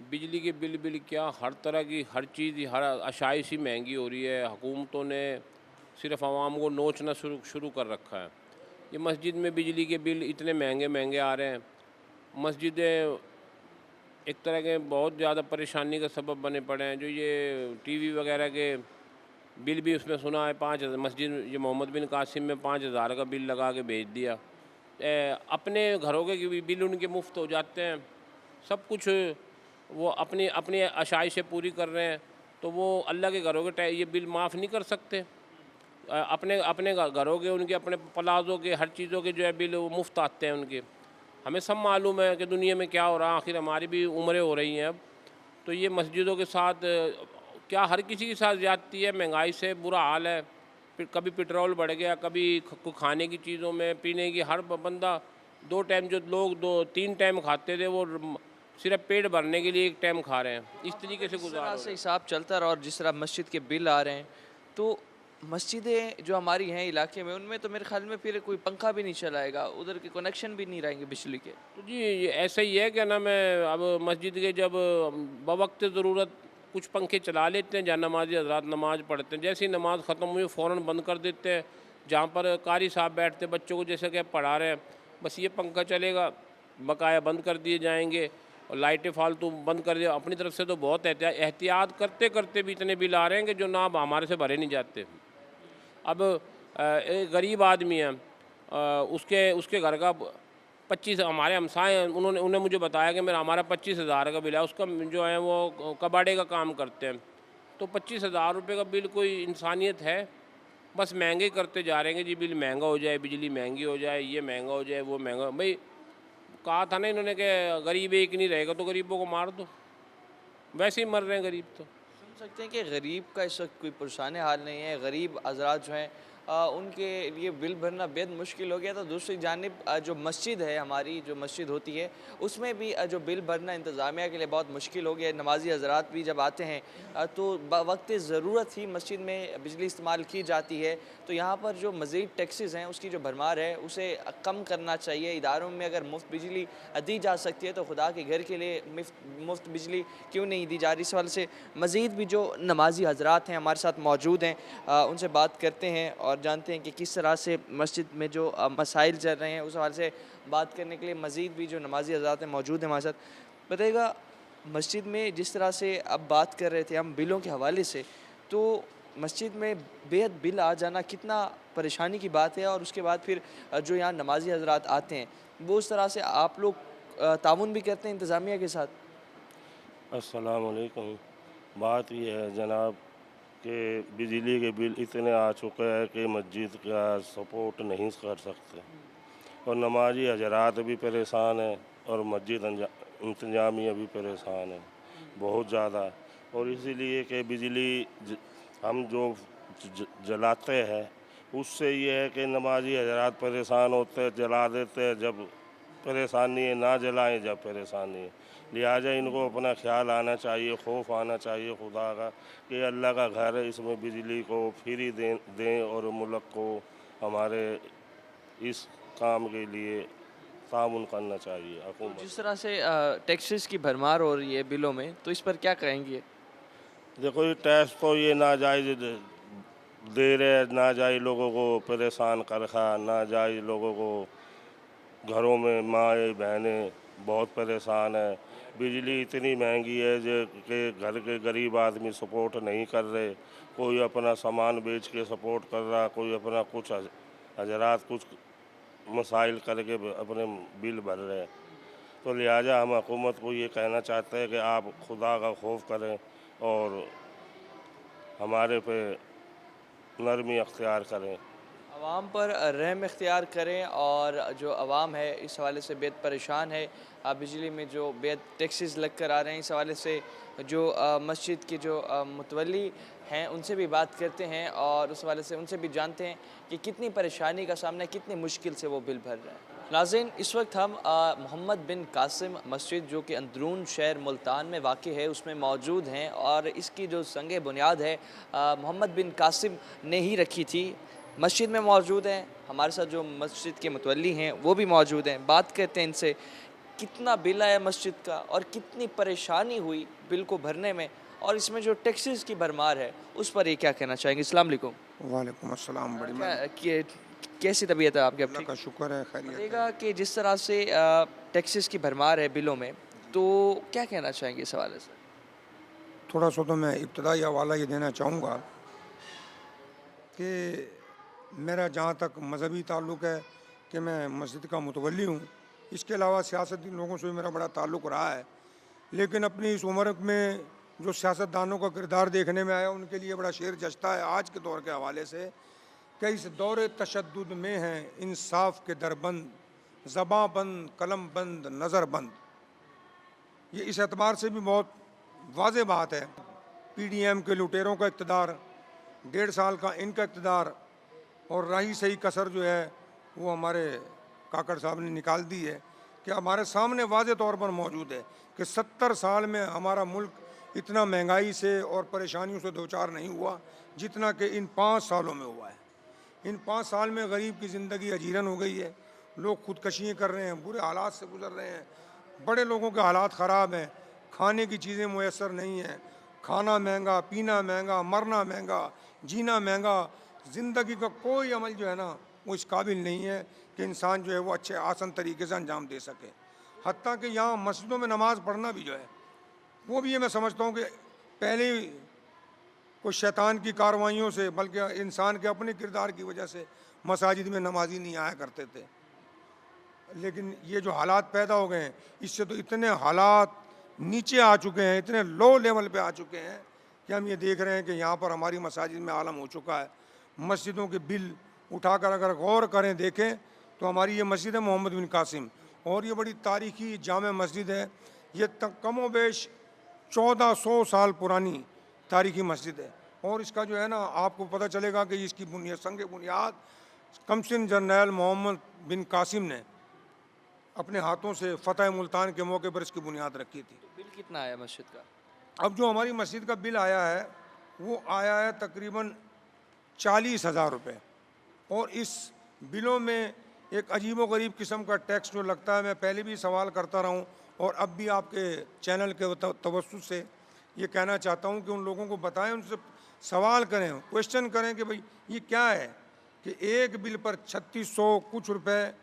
बिजली के बिल क्या, हर तरह की हर चीज़, हर आशाइश ही महंगी हो रही है। हुकूमतों ने सिर्फ आवाम को नोचना शुरू कर रखा है। ये मस्जिद में बिजली के बिल इतने महंगे आ रहे हैं। मस्जिदें एक तरह के बहुत ज़्यादा परेशानी का सबब बने पड़े हैं। जो ये टीवी वगैरह के बिल भी उसमें सुना है 5,000, मस्जिद ये मोहम्मद बिन कासिम में 5,000 का बिल लगा के भेज दिया। अपने घरों के भी बिल उनके मुफ्त हो जाते हैं। सब कुछ वो अपनी अपनी आशाइशें पूरी कर रहे हैं, तो वो अल्लाह के घरों के ये बिल माफ़ नहीं कर सकते। अपने घरों के, उनके अपने प्लाजों के, हर चीज़ों के जो है बिल वो मुफ्त आते हैं उनके। हमें सब मालूम है कि दुनिया में क्या हो रहा है, आखिर हमारी भी उम्रें हो रही हैं अब। तो ये मस्जिदों के साथ क्या हर किसी के साथ ज़्यादती है। महंगाई से बुरा हाल है। फिर कभी पेट्रोल बढ़ गया, कभी खाने की चीज़ों में, पीने की, हर बंदा 2 टाइम जो लोग 2-3 टाइम खाते थे वो सिर्फ पेट भरने के लिए 1 टाइम खा रहे हैं। इस तरीके से गुजारा से हिसाब चलता रहा और जिस तरह मस्जिद के बिल आ रहे हैं, तो मस्जिदें जो हमारी हैं इलाके में उनमें तो मेरे ख्याल में फिर कोई पंखा भी नहीं चलाएगा, उधर के कनेक्शन भी नहीं रहेंगे बिजली के। तो जी ये ऐसा ही है, क्या नाम है, अब मस्जिद के जब बवक्त ज़रूरत कुछ पंखे चला लेते हैं, जहाँ नमाजी हज़रात नमाज़ पढ़ते हैं, जैसे ही नमाज़ ख़त्म हुई फ़ौरन बंद कर देते हैं। जहाँ पर कारी साहब बैठते बच्चों को जैसे कि पढ़ा रहे हैं, बस ये पंखा चलेगा, बकाया बंद कर दिए जाएंगे और लाइटें फालतू बंद कर दिया। अपनी तरफ से तो बहुत एहतियात करते करते भी इतने बिल आ रहे हैं कि जो ना अब हमारे से भरे नहीं जाते। अब एक गरीब आदमी है, उसके घर का 25, हमारे हमसाए हैं, उन्होंने मुझे बताया कि हमारा 25,000 का बिल है। उसका जो है वो कबाड़े का काम करते हैं। तो 25,000 रुपये का बिल कोई इंसानियत है? बस महंगे करते जा रहे हैं जी, बिल महंगा हो जाए, बिजली महंगी हो जाए, ये महंगा हो जाए, वो महंगा। भाई कहा था ना इन्होंने कि गरीब एक नहीं रहेगा तो गरीबों को मार दो, वैसे ही मर रहे हैं गरीब। तो सुन सकते हैं कि गरीब का इस वक्त कोई परेशान हाल नहीं है। गरीब हजरात जो हैं उनके लिए बिल भरना बेहद मुश्किल हो गया। तो दूसरी जानिब जो मस्जिद है, हमारी जो मस्जिद होती है, उसमें भी जो बिल भरना इंतज़ामिया के लिए बहुत मुश्किल हो गया। नमाजी हजरात भी जब आते हैं तो वक्त ज़रूरत ही मस्जिद में बिजली इस्तेमाल की जाती है। तो यहाँ पर जो मज़ीद टैक्सेस हैं उसकी जो भरमार है उसे कम करना चाहिए। इदारों में अगर मुफ्त बिजली दी जा सकती है तो खुदा के घर के लिए मुफ्त बिजली क्यों नहीं दी जा रही। इस सवाल से मज़ीद भी जो नमाजी हजरात हैं हमारे साथ मौजूद हैं, उनसे बात करते हैं और जानते हैं कि किस तरह से मस्जिद में जो मसाइल चल रहे हैं उस हवाले से बात करने के लिए मज़ीद भी जो नमाजी हजरात हैं मौजूद हैं हमारे साथ। बताइएगा मस्जिद में जिस तरह से अब बात कर रहे थे हम बिलों के हवाले से, तो मस्जिद में बेहद बिल आ जाना कितना परेशानी की बात है, और उसके बाद फिर जो यहाँ नमाजी हजरात आते हैं वो उस तरह से आप लोग ताउन भी करते हैं इंतज़ामिया के साथ? अस्सलाम वालेकुम। बात यह है जनाब कि बिजली के बिल इतने आ चुके हैं कि मस्जिद का सपोर्ट नहीं कर सकते और नमाजी हजरात भी परेशान हैं। और मस्जिद इंतजामिया भी परेशान है बहुत ज़्यादा। और इसीलिए कि बिजली हम जो जलाते हैं उससे ये है कि नमाजी हजरात परेशान होते हैं, जला देते हैं जब परेशानी है, ना जलाएं जब परेशानी है। लिहाजा इनको अपना ख्याल आना चाहिए, खौफ आना चाहिए खुदा का कि अल्लाह का घर है, इसमें बिजली को फ्री दें और मुल्क को हमारे इस काम के लिए तामुन करना चाहिए हुकूमत। जिस तरह से टैक्सेस की भरमार हो रही है बिलों में, तो इस पर क्या कहेंगे? देखो ये टैक्स तो ये नाजायज़ दे रहे, नाजायज़ लोगों को परेशान कर रखा, नाजायज़ लोगों को घरों में माएँ बहनें बहुत परेशान है। बिजली इतनी महंगी है जो कि घर के गरीब आदमी सपोर्ट नहीं कर रहे, कोई अपना सामान बेच के सपोर्ट कर रहा, कोई अपना कुछ हजरात कुछ मसाइल करके अपने बिल भर रहे हैं। तो लिहाजा हम हुकूमत को ये कहना चाहते हैं कि आप खुदा का खौफ करें और हमारे पे नरमी अख्तियार करें। आवाम पर रहम इख्तियार करें, और जो आवाम है इस हवाले से बेहद परेशान है। बिजली में जो बेहद टैक्सेस लग कर आ रहे हैं, इस हवाले से जो मस्जिद के जो मुतवल्ली हैं उनसे भी बात करते हैं और उस हवाले से उनसे भी जानते हैं कि कितनी परेशानी का सामना, कितनी मुश्किल से वो बिल भर रहे हैं। नाज़रीन, इस वक्त हम मोहम्मद बिन कासिम मस्जिद जो कि अंदरून शहर मुल्तान में वाक़ है उसमें मौजूद हैं, और इसकी जो संग बुनियाद है मोहम्मद बिन कासिम ने ही रखी थी। मस्जिद में मौजूद हैं, हमारे साथ जो मस्जिद के मुतवल्ली हैं वो भी मौजूद हैं। बात करते हैं इनसे, कितना बिल आया मस्जिद का और कितनी परेशानी हुई बिल को भरने में, और इसमें जो टैक्सेस की भरमार है उस पर ये क्या कहना चाहेंगे? अस्सलाम वालेकुम। वालेकुम अस्सलाम। कैसी तबीयत है आपकी? अल्लाह का शुक्र है, खैरियत है। बताइएगा कि जिस तरह से टैक्सेस की भरमार है बिलों में, तो क्या कहना चाहेंगे इस हवाले से? थोड़ा सा तो मैं इब्तदाई हवाला ये देना चाहूँगा कि मेरा जहाँ तक मज़हबी ताल्लुक़ है कि मैं मस्जिद का मुतवल्ली हूँ, इसके अलावा सियासती लोगों से भी मेरा बड़ा ताल्लुक़ रहा है, लेकिन अपनी इस उम्र में जो सियासतदानों का किरदार देखने में आया उनके लिए बड़ा शेर जचता है आज के दौर के हवाले से कि इस दौर तशद्दुद में हैं इंसाफ के दरबंद, ज़बां बंद, कलम बंद, नज़र बंद। ये इस एतबार से भी बहुत वाज़ेह बात है। PDM के लुटेरों का इक़्तिदार, 1.5 साल का इनका इक़्तिदार, और रही सही कसर जो है वो हमारे काकड़ साहब ने निकाल दी है कि हमारे सामने वाज़ेह तौर पर मौजूद है कि 70 साल में हमारा मुल्क इतना महंगाई से और परेशानियों से दो चार नहीं हुआ जितना कि इन 5 सालों में हुआ है। इन 5 साल में गरीब की ज़िंदगी अजीरन हो गई है, लोग खुदकशियाँ कर रहे हैं, बुरे हालात से गुजर रहे हैं, बड़े लोगों के हालात ख़राब हैं, खाने की चीज़ें मुयस्सर नहीं हैं, खाना महंगा, पीना महंगा, मरना महंगा, जीना महंगा। ज़िंदगी का कोई अमल जो है ना वो इस काबिल नहीं है कि इंसान जो है वो अच्छे आसान तरीके से अंजाम दे सके। हत्ता कि यहाँ मस्जिदों में नमाज़ पढ़ना भी जो है वो भी ये मैं समझता हूँ कि पहले कोई शैतान की कार्रवाइयों से, बल्कि इंसान के अपने किरदार की वजह से मसाजिद में नमाजी नहीं आया करते थे। लेकिन ये जो हालात पैदा हो गए हैं, इससे तो इतने हालात नीचे आ चुके हैं, इतने लो लेवल पे आ चुके हैं कि हम ये देख रहे हैं कि यहाँ पर हमारी मसाजिद में आलम हो चुका है। मस्जिदों के बिल उठाकर अगर गौर करें, देखें तो हमारी ये मस्जिद है मोहम्मद बिन कासिम, और ये बड़ी तारीखी जामे मस्जिद है। ये कमो बेश 1400 साल पुरानी तारीखी मस्जिद है, और इसका जो है ना आपको पता चलेगा कि इसकी बुनियाद, संग बुनियाद कमसिन जनरल मोहम्मद बिन कासिम ने अपने हाथों से फ़तह मुल्तान के मौके पर इसकी बुनियाद रखी थी। तो बिल कितना आया मस्जिद का? अब जो हमारी मस्जिद का बिल आया है वो आया है तकरीबन 40,000 रुपये, और इस बिलों में एक अजीबो गरीब किस्म का टैक्स जो लगता है, मैं पहले भी सवाल करता रहा हूँ और अब भी आपके चैनल के तवज्जुह से ये कहना चाहता हूँ कि उन लोगों को बताएं, उनसे सवाल करें, क्वेश्चन करें कि भाई ये क्या है कि एक बिल पर 3600 कुछ रुपए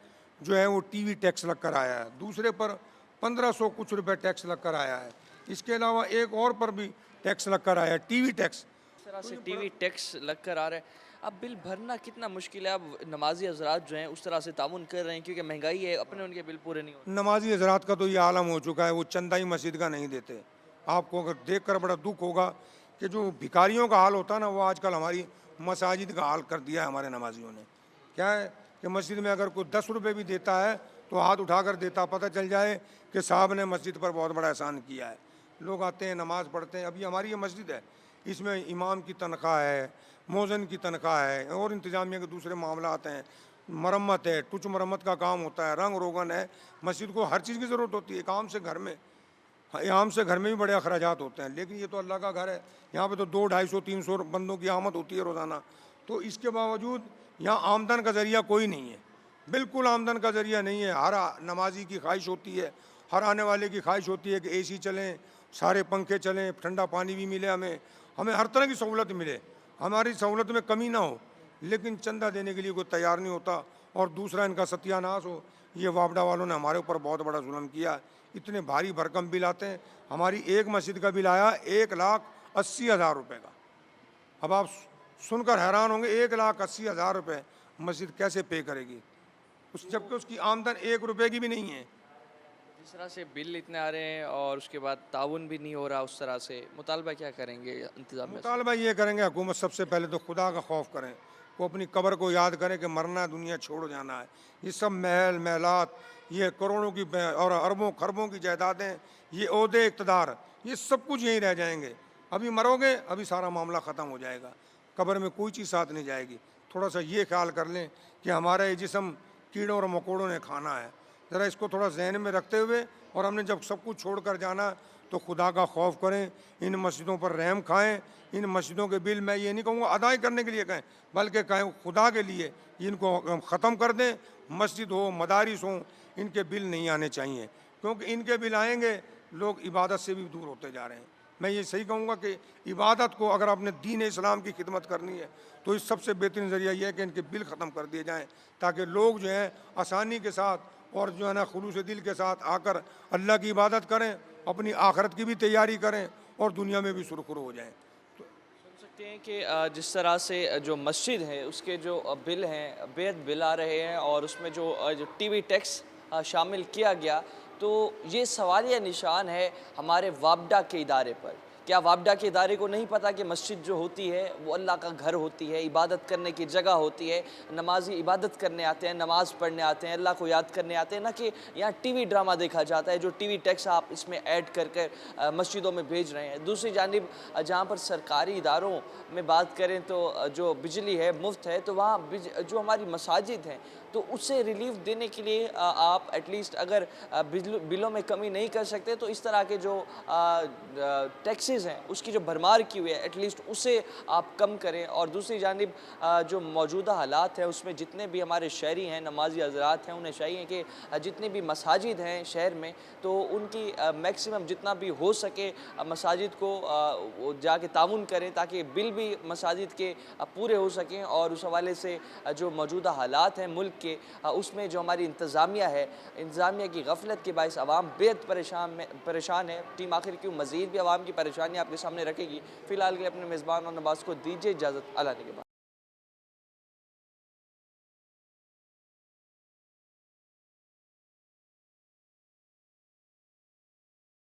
जो है वो टीवी टैक्स लग कर आया है, दूसरे पर 1500 कुछ रुपए टैक्स लग कर आया है, इसके अलावा एक और पर भी टैक्स लग कर आया है, टीवी टैक्स। इस तरह से टीवी टैक्स लग कर आ रहा है। अब बिल भरना कितना मुश्किल है। अब नमाजी हजरात जो हैं उस तरह से तामुन कर रहे हैं क्योंकि महंगाई है, अपने उनके बिल पूरे नहीं होते। नमाजी हजरात का तो ये आलम हो चुका है, वो चंदा ही मस्जिद का नहीं देते। आपको अगर देख कर बड़ा दुख होगा कि जो भिखारियों का हाल होता है ना, वो आजकल हमारी मसाजिद का हाल कर दिया है हमारे नमाजियों ने। क्या है कि मस्जिद में अगर कोई 10 रुपये भी देता है तो हाथ उठाकर देता, पता चल जाए कि साहब ने मस्जिद पर बहुत बड़ा एहसान किया है। लोग आते हैं, नमाज़ पढ़ते हैं। अभी हमारी ये मस्जिद है, इसमें इमाम की तनख्वाह है, मौज़न की तनख्वाह है और इंतज़ामिया के दूसरे मामला आते हैं, मरम्मत है, टुच मरम्मत का काम होता है, रंग रोगन है। मस्जिद को हर चीज़ की ज़रूरत होती है। एक आम से घर में भी बड़े अखराजात होते हैं, लेकिन ये तो अल्लाह का घर है। यहाँ पे तो 200, 250, 300 बंदों की आमद होती है रोज़ाना। तो इसके बावजूद यहाँ आमदन का ज़रिया कोई नहीं है, बिल्कुल आमदन का ज़रिया नहीं है। हर नमाजी की ख्वाहिश होती है, हर आने वाले की ख्वाहिश होती है कि AC चलें, सारे पंखे चलें, ठंडा पानी भी मिले, हमें हर तरह की सहूलत मिले, हमारी सहूलत में कमी ना हो। लेकिन चंदा देने के लिए कोई तैयार नहीं होता। और दूसरा इनका सत्यानाश हो। ये वापडा वालों ने हमारे ऊपर बहुत बड़ा जुल्म किया। इतने भारी भरकम बिल आते हैं। हमारी एक मस्जिद का बिल आया 1,80,000 रुपये का। अब आप सुनकर हैरान होंगे, 1,80,000 रुपये मस्जिद कैसे पे करेगी, जबकि उसकी आमदन 1 रुपये की भी नहीं है। जिस तरह से बिल इतने आ रहे हैं और उसके बाद ताउन भी नहीं हो रहा उस तरह से, मुतालबा क्या करेंगे इंतजाम में? मुतालबा ये करेंगे, हुकूमत सबसे पहले तो खुदा का खौफ करें, वो अपनी कब्र को याद करें कि मरना, दुनिया छोड़ जाना है। ये सब महल महलात, ये करोड़ों की और अरबों खरबों की जायदादें, ये ओहदे इक़्तिदार, ये सब कुछ यहीं रह जाएंगे। अभी मरोगे, अभी सारा मामला ख़त्म हो जाएगा, कब्र में कोई चीज़ साथ नहीं जाएगी। थोड़ा सा ये ख्याल कर लें कि हमारा ये जिस्म कीड़ों और मकोड़ों ने खाना है। ज़रा इसको थोड़ा जहन में रखते हुए, और हमने जब सब कुछ छोड़ कर जाना तो खुदा का खौफ करें, इन मस्जिदों पर रहम खाएं। इन मस्जिदों के बिल मैं ये नहीं कहूँगा अदाई करने के लिए कहें, बल्कि कहें खुदा के लिए इनको ख़त्म कर दें। मस्जिद हो, मदारिस हो, इनके बिल नहीं आने चाहिए, क्योंकि इनके बिल आएंगे लोग इबादत से भी दूर होते जा रहे हैं। मैं ये सही कहूँगा कि इबादत को अगर आपने दीन इस्लाम की खिदमत करनी है तो इस सबसे बेहतरीन ज़रिया यह है कि इनके बिल ख़त्म कर दिए जाएँ, ताकि लोग जो है आसानी के साथ और जो है ना खुलूस दिल के साथ आकर अल्लाह की इबादत करें, अपनी आखरत की भी तैयारी करें और दुनिया में भी सुरखुर हो जाएं। सुन सकते हैं कि जिस तरह से जो मस्जिद है उसके जो बिल हैं, बेहद बिल आ रहे हैं, और उसमें जो TV टैक्स शामिल किया गया, तो ये सवालिया निशान है हमारे वापडा के इदारे पर। क्या वापडा के इदारे को नहीं पता कि मस्जिद जो होती है वो अल्लाह का घर होती है, इबादत करने की जगह होती है। नमाजी इबादत करने आते हैं, नमाज़ पढ़ने आते हैं, अल्लाह को याद करने आते हैं, ना कि यहाँ TV ड्रामा देखा जाता है, जो TV टैक्स आप इसमें ऐड कर कर मस्जिदों में भेज रहे हैं। दूसरी जानिब जहाँ पर सरकारी इदारों में बात करें तो जो बिजली है मुफ्त है, तो वहाँ जो हमारी मसाजिद हैं तो उसे रिलीफ देने के लिए आप एटलीस्ट अगर बिलों में कमी नहीं कर सकते तो इस तरह के जो टैक्सेस हैं उसकी जो भरमार की हुई है एटलीस्ट उसे आप कम करें। और दूसरी जानिब जो मौजूदा हालात हैं उसमें जितने भी हमारे शहरी हैं, नमाजी हज़रात हैं, उन्हें चाहिए कि जितनी भी मसाजिद हैं शहर में तो उनकी मैक्सिमम जितना भी हो सके मसाजिद को जाके ताउन करें, ताकि बिल भी मसाजिद के पूरे हो सकें। और उस हवाले से जो मौजूदा हालात हैं मुल्क के, उसमें जो हमारी इंतज़ामिया है, इंतज़ामिया की गफलत के बायस आवाम बेहद परेशान है। टीम आखिर क्यों मज़ीद भी आवाम की परेशानी आपके सामने रखेगी। फ़िलहाल के लिए अपने मेज़बान और नवाज़ को दीजिए इजाज़त। अल्लाह के बाद।